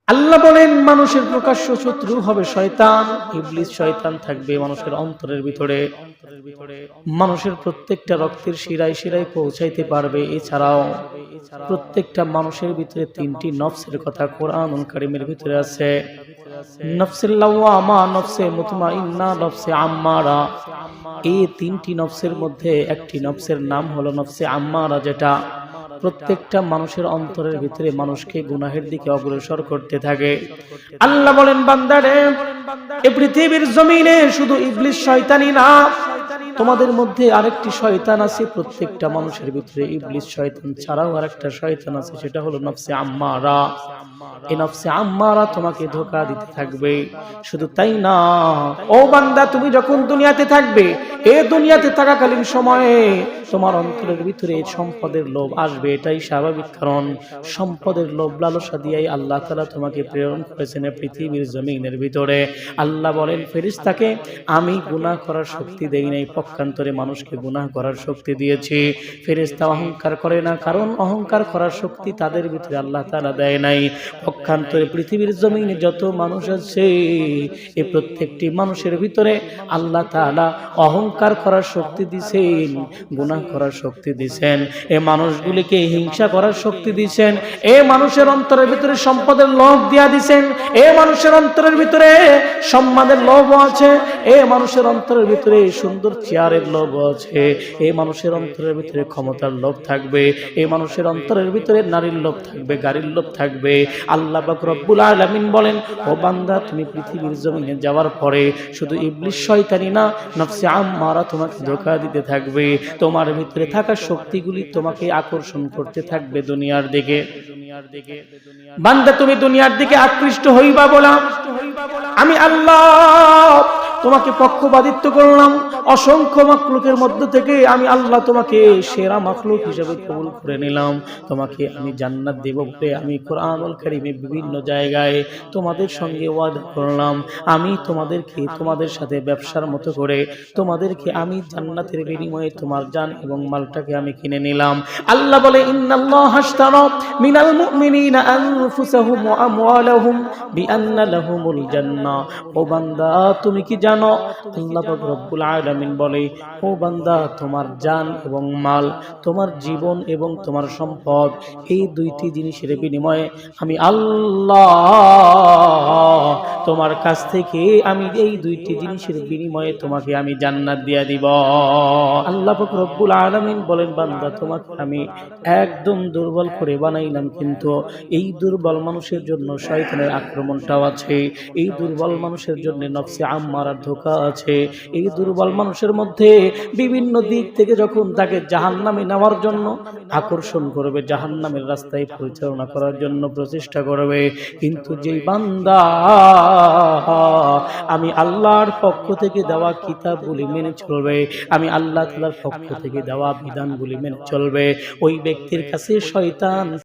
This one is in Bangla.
আল্লাহ বলেন মানুষের প্রকাশ্য শত্রু হবে শয়তান। ইবলিস শয়তান থাকবে মানুষের অন্তরের ভিতরে, মানুষের প্রত্যেকটা রক্তের শিরায় শিরায় পৌঁছাইতে পারবে। এছাড়াও প্রত্যেকটা মানুষের ভিতরে তিনটি নফসের কথা কোরআনুল কারীমের ভিতরে আছে। নফসে লাওয়ামা, নফসে মুতমাইন্না, নফসে আম্মারা। এই তিনটি নফসের মধ্যে একটি নফসের নাম হলো নফসে আম্মারা, যেটা প্রত্যেকটা মানুষের অন্তরের ভিতরে মানুষকে গুনাহের দিকে অগ্রসর করতে থাকে। আল্লাহ বলেন বান্দারে, এই পৃথিবীর জমিনে শুধু ইবলিস শয়তানই না, তোমাদের মধ্যে আরেকটি শয়তান আছে। প্রত্যেকটা মানুষের ভিতরে ইবলিস শয়তান ছাড়াও আরেকটা শয়তান আছে, সেটা হলো নফসে আম্মারা। এই নফসে আম্মারা তোমাকে ধোঁকা দিতে থাকবে। শুধু তাই না, ও বান্দা, তুমি যখন দুনিয়াতে থাকবে, এই দুনিয়াতে থাকাকালীন সময়ে তোমার অন্তরের ভিতরে সম্পদের লোভ আসবে। এটাই স্বাভাবিক, কারণ সম্পদের লোভ লালসা দিয়েই আল্লাহ তাআলা তোমাকে প্রেরণ করেছেন পৃথিবীর জমিনের ভিতরে। আল্লাহ বলেন ফেরেশতাকে আমি গুনাহ করার শক্তি দেই নাই, পক্ষান্তরে মানুষকে গুনাহ করার শক্তি দিয়েছি। ফেরেশতা অহংকার করে না, কারণ অহংকার করার শক্তি তাদের ভিতরে আল্লাহ তাআলা দেয় নাই। পক্ষান্তরে পৃথিবীর জমিনে যত মানুষ আছে, এই প্রত্যেকটি মানুষের ভিতরে আল্লাহ তাআলা অহংকার করার শক্তি দিয়েছেন, গুনাহ করার শক্তি দিয়েছেন। এই মানুষগুলিকে হিংসা করার শক্তি দিয়েছেন। এই মানুষের অন্তরের ভিতরে সম্পদের লোভ দিয়া দিয়েছেন। এই মানুষের অন্তরের ভিতরে সম্মানের লোভ আছে। এই মানুষের অন্তরের ভিতরে সুন্দর চেয়ারের লোভ আছে। এই মানুষের অন্তরের ভিতরে ক্ষমতার লোভ থাকবে। এই মানুষের অন্তরের ভিতরে নারীর লোভ থাকবে, গাড়ির লোভ থাকবে। আল্লাহ পাক রব্বুল আলামিন বলেন, ও বান্দা, তুমি পৃথিবীর জমিনে যাওয়ার পরে শুধু ইবলিস শয়তানি না, নফসে আম্মারা তোমাকে ধোঁকা দিতে থাকবে। তোমার ভিতরে থাকা শক্তিগুলি তোমাকে আকর্ষণ করতে থাকবে দুনিয়ার দিকে। বান্দা, তুমি দুনিয়ার দিকে আকৃষ্ট হইবা বলা আমি আল্লাহ তোমাকে পক্ষপাতিত্ব করলাম। অসংখ্য মাখলুকের মধ্য থেকে আমি আল্লাহ তোমাকে সেরা মাখলুক হিসেবে কবুল করে নিলাম। তোমাকে আমি জান্নাত দেব বলে আমি কোরআনুল কারীমে বিভিন্ন জায়গায় তোমাদের সঙ্গে ওয়াদা করলাম। আমি তোমাদেরকে তোমাদের সাথে ব্যবসার মতো করে তোমাদেরকে আমি জান্নাতের বিনিময়ে তোমার জান এবং মালটাকে আমি কিনে নিলাম। আল্লাহ বলে, ইন্নাল্লাহা আশতারা মিনাল মুমিনিনা আনফুসাহুম ওয়া আমওয়ালাহুম বিআন্না লাহুমুল জান্নাহ। ও বান্দা, তুমি কি জানো? আল্লাহ পাক রব্বুল আলামিন বলে, ও বান্দা, তোমার জান এবং মাল, তোমার জীবন এবং তোমার সম্পদ, এই দুইটি জিনিসের বিনিময়ে আমি আল্লাহ তোমার কাছ থেকে আমি এই দুইটি জিনিসের বিনিময়ে তোমাকে আমি জান্নাত দিয়া দিব। আল্লাহ পাক রব্বুল আলামিন বলেন, বান্দা, তোমাকে আমি একদম দুর্বল করে বানাইলাম, কিন্তু এই দুর্বল মানুষের জন্য শয়তানের আক্রমণটাও আছে। এই দুর্বল মানুষের জন্য নফসে আম্মারার ধোঁকা আছে। এই দুর্বল মানুষের মধ্যে বিভিন্ন দিক থেকে যখন তাকে জাহান্নামে নেওয়ার জন্য আকর্ষণ করবে, জাহান্নামের রাস্তায় পরিচালনা করার জন্য প্রচেষ্টা করবে, কিন্তু যেই বান্দা আমি আল্লাহর পক্ষ থেকে দেওয়া কিতাবগুলি মেনে চলবে, আমি আল্লাহ তাআলার পক্ষ থেকে দেওয়া বিধানগুলি মেনে চলবে, ওই ব্যক্তির কাছে শয়তান